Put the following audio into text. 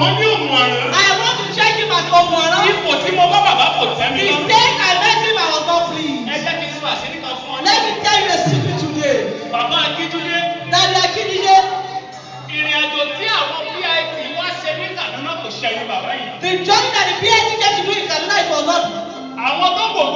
wọ́n ní òmùọ̀ràn. I want to check him at Omuara. Ipò tí mo bá bàbá kò tẹ́ mi The lọ. state I met him, I was not pleased. Ẹ jẹ́ kí n sọ àṣírí kan fún ọ. Let me tell you a secret today. Bàbá Akíntúndé. Daddy Akinide, Ìrìn àjò tí àwọn PIT wá ṣe ní Kaduna kò ṣẹ̀yìn bàbá yìí. the journey that the PIT came to do in Kaduna, it was not. Àwọn tó gbògbó